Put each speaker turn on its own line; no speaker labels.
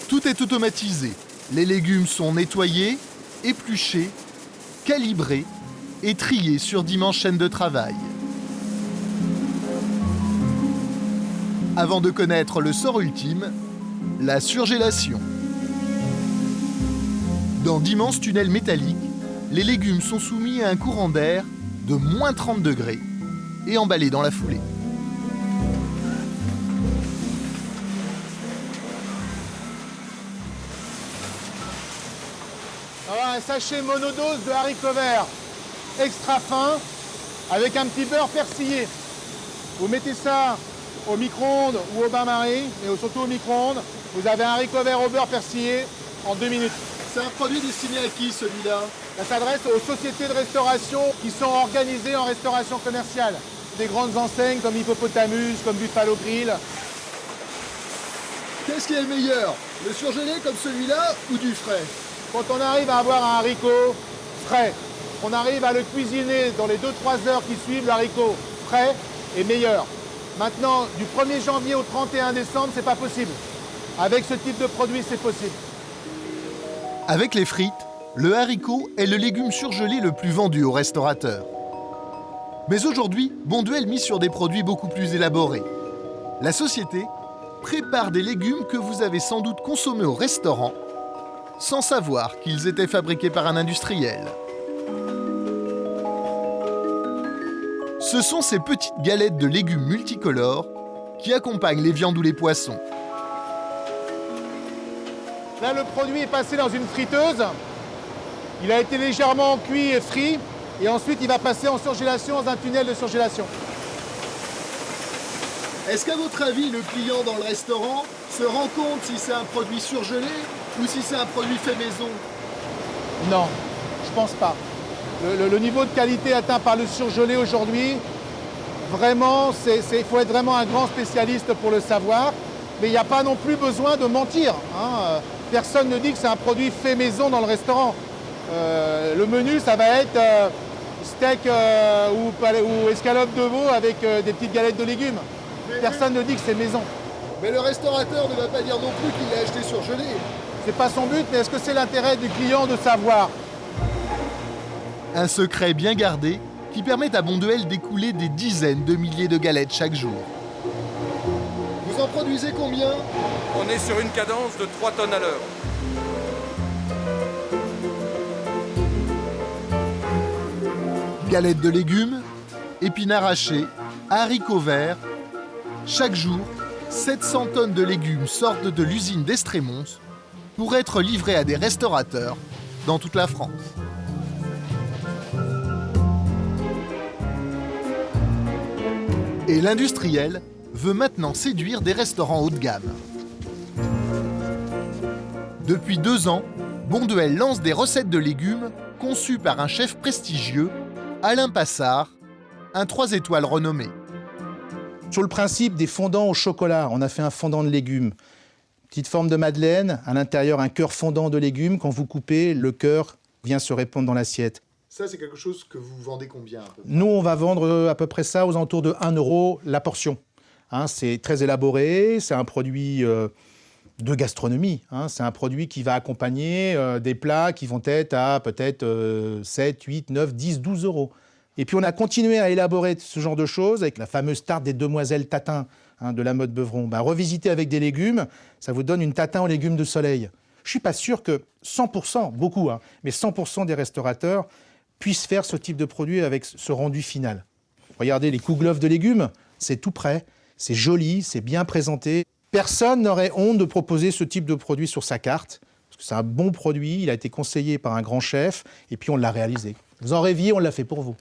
Tout est automatisé. Les légumes sont nettoyés, épluchés, calibrés et triés sur d'immenses chaînes de travail. Avant de connaître le sort ultime, la surgélation. Dans d'immenses tunnels métalliques, les légumes sont soumis à un courant d'air de moins 30 degrés et emballés dans la foulée.
Alors, un sachet monodose de haricots verts extra fin avec un petit beurre persillé. Vous mettez ça au micro-ondes ou au bain-marie, mais surtout au micro-ondes. Vous avez un haricot vert au beurre persillé en 2 minutes.
C'est un produit destiné à qui, celui-là?
Ça s'adresse aux sociétés de restauration qui sont organisées en restauration commerciale. Des grandes enseignes comme Hippopotamus, comme Buffalo Grill.
Qu'est-ce qui est le meilleur? Le surgelé comme celui-là ou du frais?
Quand on arrive à avoir un haricot frais, on arrive à le cuisiner dans les 2-3 heures qui suivent, le haricot frais est meilleur. Maintenant, du 1er janvier au 31 décembre, c'est pas possible. Avec ce type de produit, c'est possible.
Avec les frites, le haricot est le légume surgelé le plus vendu aux restaurateurs. Mais aujourd'hui, Bonduelle mise sur des produits beaucoup plus élaborés. La société prépare des légumes que vous avez sans doute consommés au restaurant sans savoir qu'ils étaient fabriqués par un industriel. Ce sont ces petites galettes de légumes multicolores qui accompagnent les viandes ou les poissons.
Là, le produit est passé dans une friteuse. Il a été légèrement cuit et frit. Et ensuite, il va passer en surgélation dans un tunnel de surgélation.
Est-ce qu'à votre avis, le client dans le restaurant se rend compte si c'est un produit surgelé ou si c'est un produit fait maison?
Non, je pense pas. Le niveau de qualité atteint par le surgelé aujourd'hui, vraiment, il faut être vraiment un grand spécialiste pour le savoir. Mais il n'y a pas non plus besoin de mentir, hein. Personne ne dit que c'est un produit fait maison dans le restaurant. Le menu, ça va être steak ou escalope de veau avec des petites galettes de légumes. Personne ne dit que c'est maison.
Mais le restaurateur ne va pas dire non plus qu'il l'a acheté surgelé.
C'est pas son but, mais est-ce que c'est l'intérêt du client de savoir?
Un secret bien gardé qui permet à Bonduelle d'écouler des dizaines de milliers de galettes chaque jour. Vous en produisez combien?
On est sur une cadence de 3 tonnes à l'heure.
Galettes de légumes, épinards hachés, haricots verts. Chaque jour, 700 tonnes de légumes sortent de l'usine d'Estrémons pour être livrées à des restaurateurs dans toute la France. Et l'industriel veut maintenant séduire des restaurants haut de gamme. Depuis 2 ans, Bonduelle lance des recettes de légumes conçues par un chef prestigieux, Alain Passard, un 3 étoiles renommé.
Sur le principe des fondants au chocolat, on a fait un fondant de légumes. Petite forme de madeleine, à l'intérieur un cœur fondant de légumes. Quand vous coupez, le cœur vient se répandre dans l'assiette.
Ça, c'est quelque chose que vous vendez combien à peu près?
Nous, on va vendre à peu près ça aux alentours de 1 € la portion. Hein, c'est très élaboré, c'est un produit de gastronomie. Hein, c'est un produit qui va accompagner des plats qui vont être à peut-être 7, 8, 9, 10, 12 €. Et puis on a continué à élaborer ce genre de choses avec la fameuse tarte des demoiselles tatin, hein, de la mode Beuvron. Revisiter avec des légumes, ça vous donne une tatin aux légumes de soleil. Je ne suis pas sûr que 100%, beaucoup, hein, mais 100% des restaurateurs puissent faire ce type de produit avec ce rendu final. Regardez les kouglof de légumes, c'est tout prêt, c'est joli, c'est bien présenté. Personne n'aurait honte de proposer ce type de produit sur sa carte, parce que c'est un bon produit, il a été conseillé par un grand chef, et puis on l'a réalisé. Vous en rêviez, on l'a fait pour vous.